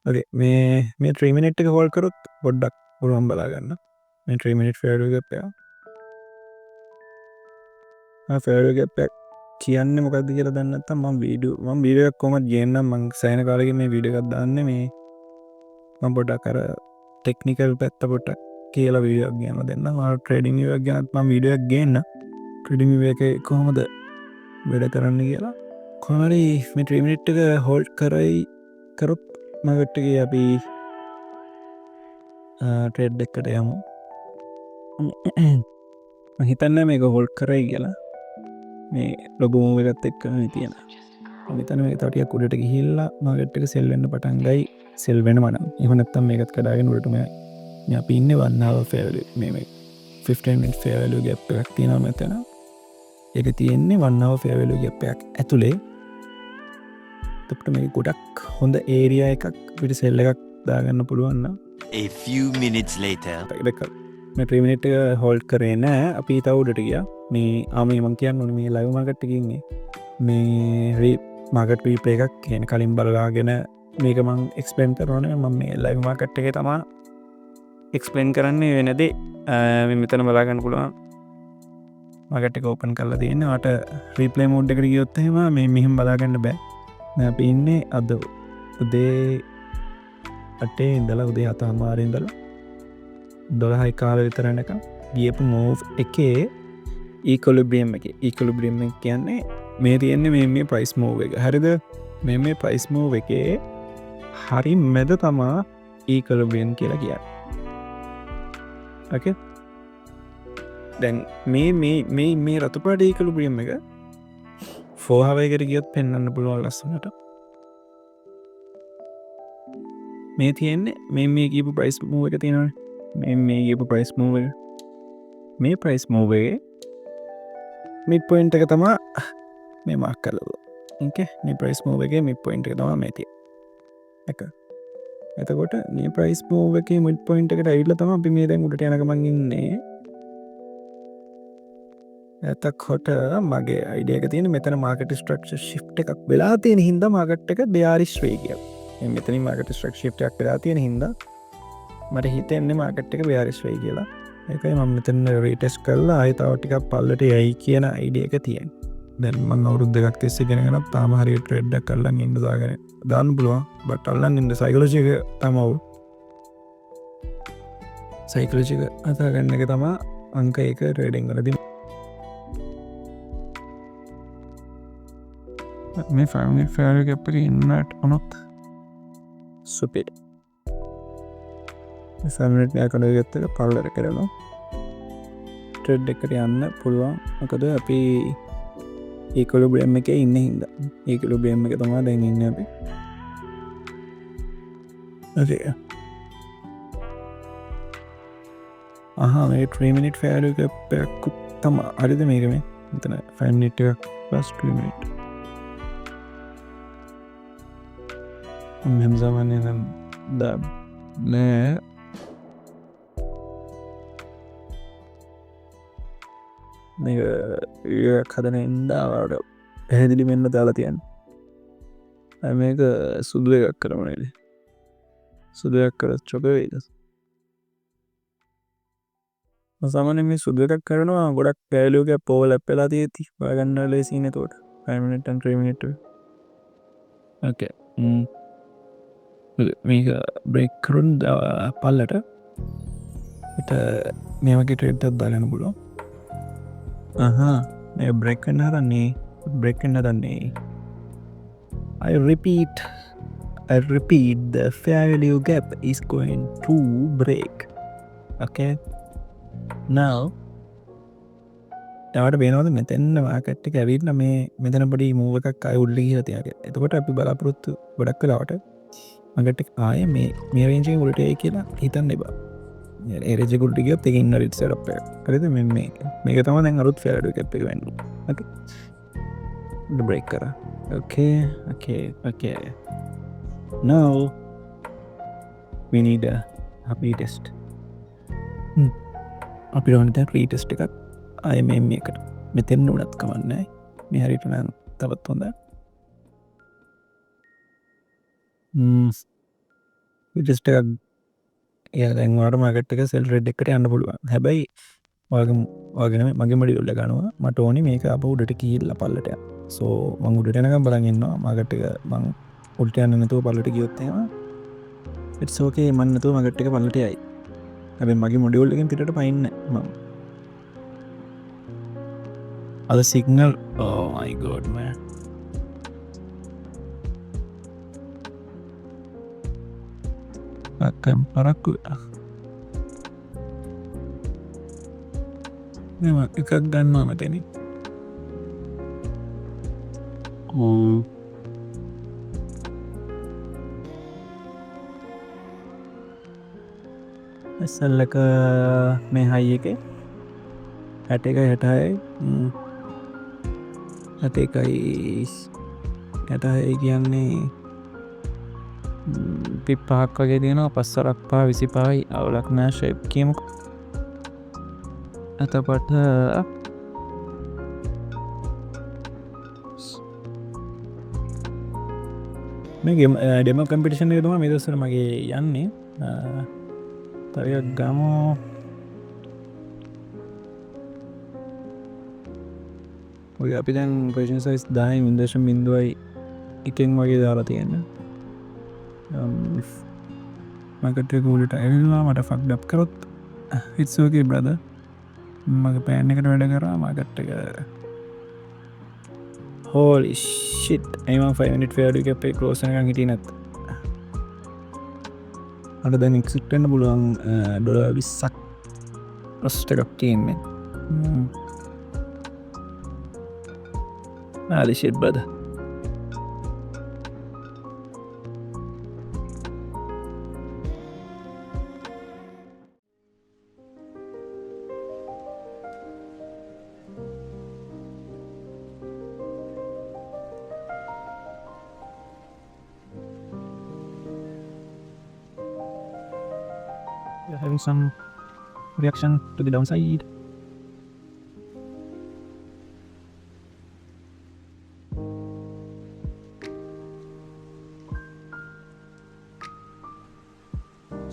okay මේ 3 minute එක hold කරොත් පොඩ්ඩක් පුළුවන් බලා ගන්න මේ 3 minute failure gap එක failure gap එක කියන්නේ මොකක්ද කියලා දන්නේ නැත්නම් මම වීඩියෝ එකක් කොහමද ගේන්නම් මම සෑහෙන කාලෙකින් මේ වීඩියෝ එකක් දාන්නේ මේ මම පොඩ්ඩක් අර ටෙක්නිකල් පැත්ත පොඩ්ඩක් කියලා වීඩියෝ එකක් ගේන්න දෙන්න මම ට්‍රේඩින් වීඩියෝ එකක් ගන්නත් මම වීඩියෝ එකක් ගේන්න ට්‍රේඩින් වීඩියෝ එකේ කොහොමද වැඩ කරන්න කියලා කොහොමද මේ 3 minute එක හෝල්ඩ් කරොත් මාකට් එකේ අපි ට්‍රේඩ් එකකට යමු මම හිතන්නේ මේක හෝල්ඩ් කරයි කියලා මේ ලොකු මූව් එකත් එක්ක මේ තියෙන මම හිතන්නේ මේක තව ටිකක් උඩට ගිහිල්ලා මාකට් එක සෙල් වෙන්න පටන් ගයි සෙල් වෙනවා නම් එහෙම නැත්නම් මේකත් කඩාගෙන උඩට මේ අපි ඉන්නේ 1 hour fair value මේ 15 minute fair value gap එකක් තියෙනවා මෙතන ඒක තියෙන්නේ 1 hour fair value gap එකක් ඇතුලේ එතකොට මේක ගොඩක් හොඳ ඒරියා එකක් අපිට සෙල් එකක් දාගන්න පුළුවන් නම් A few minutes later මේ 3 minute එක හෝල්ඩ් කරේ නෑ අපි තව උඩට ගියා මේ ආමේ මම කියන්න ඕනේ මේ ලයිව් මාකට් එකේ ඉන්නේ මේ මාකට් රීප්ලේ එකක් කියන කලින් බලලාගෙන මේක මම එක්ස්ප්ලেইন කරනවා මම මේ ලයිව් මාකට් එකේ තමයි එක්ස්ප්ලেইন කරන්නේ වෙන දේ මේ මෙතන බලා ගන්න පුළුවන් මාකට් එක ඕපන් කරලා තියෙන්නේ වාට රීප්ලේ මෝඩ් එකට ගියොත් එහෙම මේ මෙහෙම බලා ගන්න බෑ දැන් අපි ඉන්නේ අද උදේ 8 ඉඳලා උදේ 7:00 ඉඳලා 12යි කාලෙ විතර යනකම් ගියපු මූව් එකේ ඉක්විලිබ්‍රියම් එක කියන්නේ මේ තියෙන්නේ මේ ප්‍රයිස් මූව් එක හරිද මේ ප්‍රයිස් මූව් එකේ හරි මැද තමා ඉක්විලිබ්‍රියම් කියලා කියන්නේ ඕකේ දැන් මේ රතු පාට ඉක්විලිබ්‍රියම් එක 4 hour එකට ගියොත් පෙන්වන්න පුළුවන් ලස්සනට මේ තියෙන්නේ මේ කියපු ප්‍රයිස් මූව් එක තියෙනවනේ මේ කියපු ප්‍රයිස් මූව් එක මේ ප්‍රයිස් මූව් එකේ මිඩ් පොයින්ට් එක තමයි මේ මාක් කරලා ඕකේ මේ ප්‍රයිස් මූව් එකේ මිඩ් පොයින්ට් එක තමයි මේ තියෙන්නේ එක එතකොට මේ ප්‍රයිස් මූව් එකේ මිඩ් පොයින්ට් එකට ඇවිල්ලා තමයි අපි මේ දැන් උඩට යන ගමන් ඉන්නේ එතකොට මගේ අයිඩියා එක තියෙන්නේ මෙතන මාකට් ස්ට්‍රක්චර් shift එකක් වෙලා තියෙන හින්දා මාකට් එක bearish වෙයි කියලා මේ මෙතනින් මාකට් ස්ට්‍රක්චර් shift එකක් වෙලා තියෙන හින්දා මට හිතෙන්නේ මාකට් එක bearish වෙයි කියලා ඒකයි මම මෙතන රීටෙස්ට් කරලා ආයෙ තව ටිකක් පල්ලට යයි කියන අයිඩියා එක තියෙනවා දැන් මම අවුරුදු දෙකක් තිස්සේ ඉගෙනගෙන තාම හරියට ට්‍රේඩ් එකක් අල්ලන් ඉන්න දාන්න පුළුවන් බට් අල්ලන් ඉන්න සයිකොලොජි එක තමයි සයිකොලොජි එක අතා ගන්න එක තමයි අංක 1 ට්‍රේඩින් වලදී මේ 5 minute fair gap එකේ ඉන්නට උනොත් සුපිරි මේ 5 minute න්‍යාය ගත්ත එක පල්ලට කරනවා ට්‍රේඩ් එකට යන්න පුළුවන් මොකද අපි ඉක්විලිබ්‍රියම් එකේ ඉන්නේ හින්දා ඉක්විලිබ්‍රියම් එක තමයි දැන් ඉන්නේ අපි හරි මේ 3 minute fair gap එකක් තමයි හරිද මේක මේ මෙතන 5 minute එකක් plus 2 minute මෙහෙම සාමාන්‍යයෙන් නම් නෑ මේක හදන ඉඳාවට පැහැදිලි වෙන්න දාලා තියන්නේ මේක සුදු එකක් කරමු නේද සුදු එකක් කරලා චොක වේද සාමාන්‍යයෙන් මේ සුදු එකක් කරනවා ගොඩක් වැලියු ගෑප් ඕවර්ලැප් වෙලා තියෙති හොයාගන්න ලේසියි නේ එතකොට 5 minute and 3 minute okay මේක බ්‍රේක් කරුන් පල්ලට මේ වගේ ට්‍රේඩ් එකක් දාගන්න පුළුවන් මේ බ්‍රේක් වෙන්න හදන්නේ I repeat the fair value gap is going to break okay now තවට බේනවද මෙතෙන්න මාකට් එක ඇවිල්ලා මේ මෙතන පොඩි මූව් එකක් ආයෙ උඩට ගිහලා තියාගෙන එතකොට අපි බලාපොරොත්තු ගොඩක් වෙලාවට මාකට් එක ආයෙ මේ රේන්ජ් එකේ උඩට එයි කියලා හිතන්න එපා ඒ රේන්ජ් එක උඩට ගියොත් ඒක ඉන්න රිට් සෙටප් එක හරිද මේක තමයි දැන් අලුත් fair value gap එක වෙන්නේ okay break කරා okay now we need a retest අපි ඕනේ දැන් retest එකක් ආයෙ මේකට මෙතෙන් උනත් කමන්නේ මේ හරියට නම් තවත් හොඳයි ජස්ට එකක් දැන්වාට මකට එක සෙල් රෙඩ් එකට යන්න පුළුවන් හැබැයි වගෙන මගේ මඩි උල්ල ගනවා මට ඕනි මේක අප උඩට කියල්ල පල්ලට සෝ මං උඩටනකම් බලගන්නවා මගට්ටක මං උල්ට යන්න නතුව පල්ලට ගියොත්තේවා එත්සෝකේ මන්නතුව මගට්ටක පල්ලට යයි ඇබ මගේ මොඩියුල්ලකින් පිට පයින්න ම අද සිගනල් ඕයිගෝඩ්ම අක්කම් පරක්කු මෙම එකක් ගන්නවා මතැන ඇසල්ලක මේ හයි එක හැට එක හැටයි ඇත එකයි ඇටහයි කියන්නේ පිප්පහක් වගේ තියෙනවා පස්සරක් පා විසි පායි අවුලක් නෑ ශේප් කියමුක ඇතපට මේ ඩෙම කම්පිටිෂන් තුම මෙදසර මගේ යන්නේ තරයක් ගමෝ ඔය අපි දැන් ප්‍රේෂන් සයිස් දායි විදශම් බින්දුවයි එකෙන් වගේ දාලා තියෙන මකට ගූලට ඇල්ලා මට ෆක් ඩප් කරොත් හිත්සෝකේ බ්‍රද මගේ පෑන් එකට වැඩ කරා මගට්ටක හෝලි ශිට් එම 5 ෆඩ අපේ කලෝසනක හිටිය නැත් අට දැන් එක්සිටන්න පුළුවන් ඩොල විස්සක් ප්‍රස්ට එකක් තියෙන්නේ ආලි ශිට් බද having some reaction to the downside.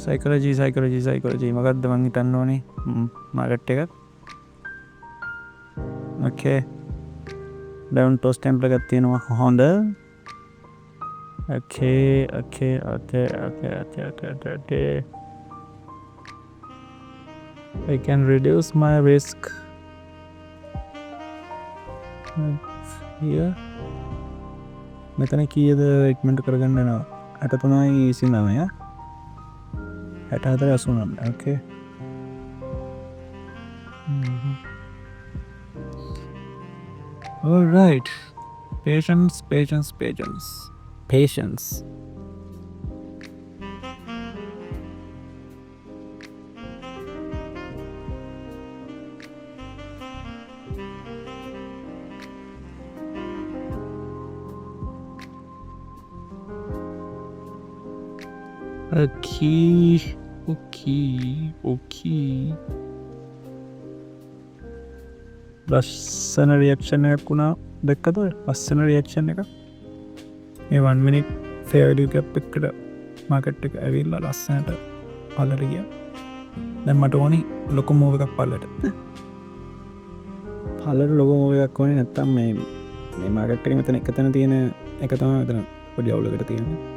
Psychology මගත්ද මං හිතන්න ඕනේ මාගට් එකක් okay down toast temple එකක් තියෙනවා හොඳ okay I can reduce my risk here මෙතන කීයද ඉක්මනට කරගන්න යනවා 63යි 29 64 89 okay all right patience okay ලස්සන රියක්ෂන් එකක් වුණා දැක්කද ලස්සන රියක්ෂන් එක මේ 1 minute ෆෙයර්ඩියු කැප් එකට මාකට් එක ඇවිල්ලා ලස්සනට පල්ලට ගියා දැන් මට ඕනි ලොකු මූව් එකක් පල්ලට ලොකු මූව් එකක් ඕනේ නැත්තම් මේ මාකට් එකේ මෙතන එක තැන තියෙන එක තමයි මෙතන පොඩි අවුලකට තියෙන්නේ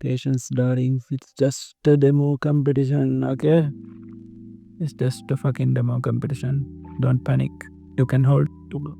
Patience, darling. It's just a demo competition, okay? It's just a fucking demo competition. Don't panic. You can hold to go.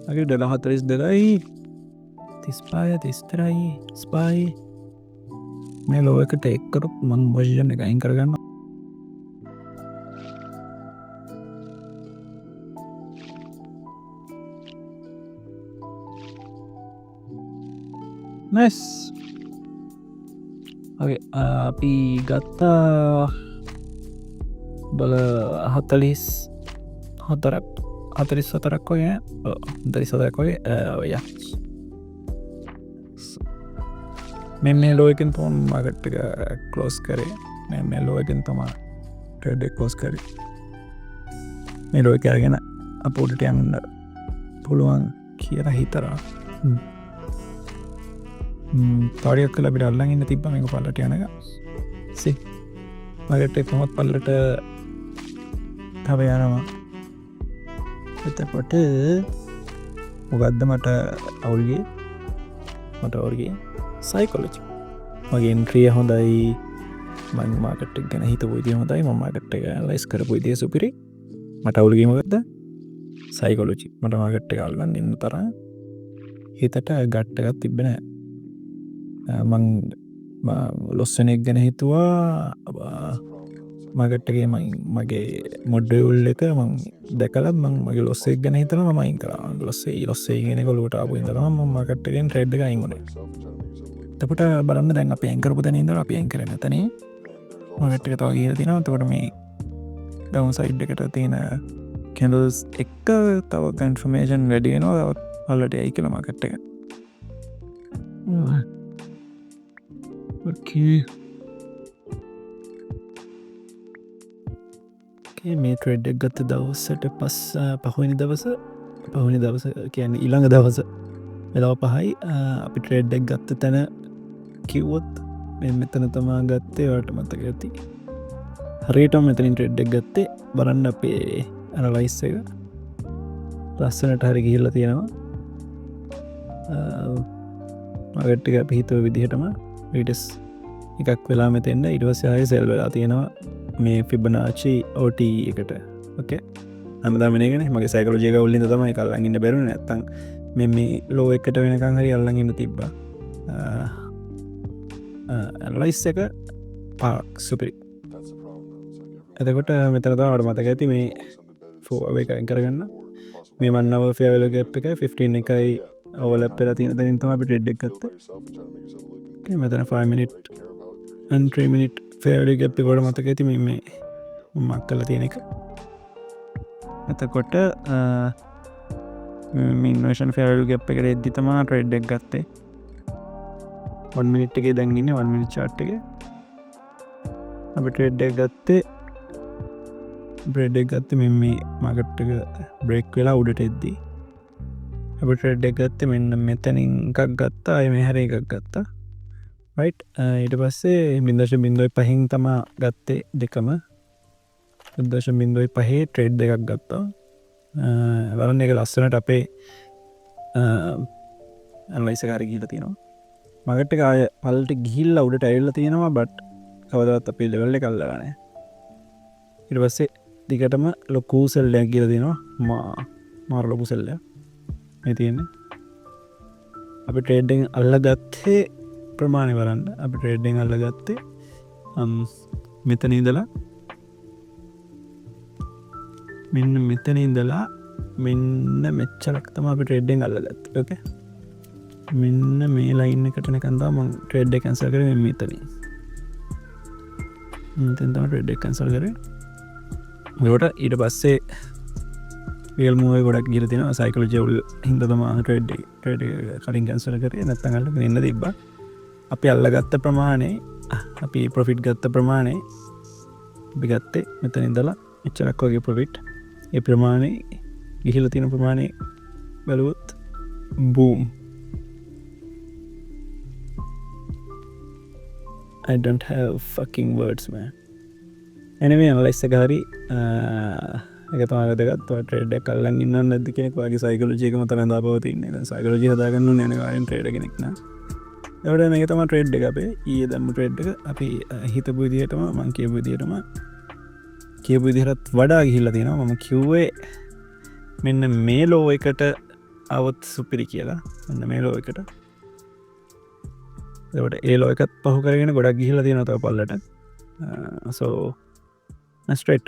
අගේ $42 $35 ස්පයි මේ ලෝ එකට එක්කරු මං පොසිෂන් එක අයින් කරගන්න නයිස් අපි ගත්තා බල 44ක් ඔය 44ක් ඔය ඔය මේ ලෝයකින් තෝන් මගට්ටික කලෝස් කරේ මේ ලෝයකින් තමා ට්‍රෙඩ් කලෝස් කරේ මේ ලෝය කරගෙන අපෝටට යන්න පුළුවන් කියලා හිතරා තොඩියක් කල බිට අල්ලන් ඉන්න තිබ්බ මේක පල්ලට යනක සි මගට කොමත් පල්ලට තව යනවා එතකොට මොකක්ද මට අවුල්ගේ මට ඔර්ගේ සයිකොලජි මගේ න්ත්‍රිය හොඳයි මං මාකට් ගැන හිත පුයිතිය හොඳයි මමාකට් එක ලයිස් කරපු ඉදිය සුපිරි මට අවුල්ගීමකක්ද සයිකොලජි මට මාකට් එක අල්ලන්න ඉන්න තර හිතට ගට්ටගත් තිබෙන මං ලොස්සනෙක් ගැන හිතුවා මගට්ටගේ මගේ මොඩ්ඩවුල් එක මං දැකලත් මං මගේ ලොස්සෙක් ගැන හිතන මයින් කර ලොස්සේ ගෙන කොලට අපපු ඉදරම මකට්ටගෙන් ට්‍රෙඩ් එකයිගුණ තපට බලන්න දැන් අප ඇංකරපු තැනද අප ඇන් කරන තන මගට්ටක තව ගීර තින තකොට මේ ඩවන් සයිඩ් එකට තියෙන කැඩල්ස් එක්ක තව කන්ෆර්මේෂන් වැඩියනවා අල්ලට ඇයි කළ මකට්ට එක මේ ට්‍රෙඩ්ඩක් ගත්ත දවස්සට පස් පහුවනි දවස කියන ඉළඟ දවස වෙලාව පහයි අපි ට්‍රෙඩ්ඩක් ගත්ත තැන කිව්වොත් මෙතන තමා ගත්තේ වට මතක ඇති හරිට මෙතනින් ට්‍රෙඩ්ඩක් ගත්තේ බලන්න අපේ ඇනලයිස් එක ලස්සනට හරි ගිහිල්ල තියෙනවා මගට්ටික පිහිතුව විදිහටම ඊටස් එකක් වෙලා මෙතෙන්න්න ඉටවස්යාය සෙල් වෙලා තියෙනවා මේ ෆිබනාචි ඕට එකට ඕකේ අමදාමනගෙන මගේ සයිකලජයක උල්ලින්ද තමයි කල්ලඟන්න බැරුණ ඇත්තන් මේ ලෝ එකට වෙනකං හරි අල්ලඟන්න තිබ්බා ඇලයිස් එක පාක් සුපිරි ඇතකොට මෙතරද අට මතක ඇති මේ ෆෝ එක කරගන්න මේ මන්නව ෆයවල ගැප් එක 15 එකයි ඔවල පෙර තින තම අපි ටෙඩ්ඩක් ගත්ත මෙතන 5 මිනිට් 3 මිනිට් ෆේඩි ගැප්පි ගොඩ මතක ඇති මේ මක් කල තියෙන එක එතකොට මින්වේෂන් ෆෙරල් ගැප් එක එද්දි තමා ට්‍රෙඩ්ඩක් ගත්තේ 1 මිනිට් එක දැන්ගන්න 1 මිනි චාට් එක අපි ට්‍රෙඩ්ඩක් ගත්තේ බ්‍රෙඩ්ඩක් ගත්ත මෙ මේ මගට්ටක බ්‍රෙක් වෙලා උඩට එද්දී අප ට්‍රෙඩ්ඩක් ගත්ත මෙන්න මෙතැනින් එකක් ගත්තා අය මේ හැර එකක් ගත්තා යිට ඊට පස්සේ බින්දශ පහින් තමා ගත්තේ දෙකම දශ පහේ ට්‍රේඩ් දෙකක් ගත්තා වරන්න එක ලස්සනට අපේ ඇන්ලයිසකාර ගීල තියෙනවා මගට කාය පල්ට ගිහිල්ල උඩට ඇල්ල තියෙනවා බට් කවදත් අපේ ලෙවල්ල කල්ලගන ඉට පස්සේ දිගටම ලොකූ සෙල්ලයක් කියල දෙනවා මාර ලොකු සෙල්ල තියෙන්නේ අපි ට්‍රේඩ්ඩෙන් අල්ල ගත්තේ ප්‍රමාණය වරන්න අපි ට්‍රේඩ්ඩෙන් අල්ල ගත්තේ මෙතන ඉදලා මෙන්න මෙතන ඉදලා මෙන්න මෙච්චලක්තම අපි ට්‍රේඩ්ඩෙන් අල්ලගත් ඕක මෙන්න මේ ලයින්න කටන කන්දා මං ට්‍රේඩ්ඩ කැන්සල් කර මෙතන තම ට්‍රේඩ් කැන්සල් කර ට ඊට පස්සේ වල් මුව ගොඩක් ගිර තින සයිකල ජවල් හිදතම ට්‍රේඩ් කලින් කැන්සල කරේ නැත්තඟල එන්න තිබ්බ අපි අල්ලගත්ත ප්‍රමාණය අපි ප්‍රොෆිට් ගත්ත ප්‍රමාණය බිගත්තේ මෙතන ඉදලා එච්චරක් වගේ ප්‍රොෆිට් ඒ ප්‍රමාණය ගිහිල තියෙන ප්‍රමාණය බලුවොත් boom I don't have fucking words man anyway analyze එක හරි එක තමයි වැදගත් ට්‍රේඩ් එක අල්ලන් ඉන්න නැද්ද කෙනෙක් වගේ සයිකොලොජි එක මත රඳා පවතින්නේ සයිකොලොජි හදාගන්න ඕනේ යන ගායන් ට්‍රේඩර් කෙනෙක් නා ඒවට මේක තමයි ට්‍රේඩ් එක අපේ ඊයේ දැම්මු ට්‍රේඩ් එක අපි හිතපු විදිහටම මං කියපු විදිහටම කියපු විදිහටත් වඩා ගිහිල්ලා තියෙනවා මම කිව්වේ මෙන්න මේ ලෝ එකට අවොත් සුපිරි කියලා ඔන්න මේ ලෝ එකට එට ඒලෝ එකත් පහු කරගෙන ගොඩක් ගිහිල තියෙන තව පල්ලට සෝ ස්ට්‍රේට්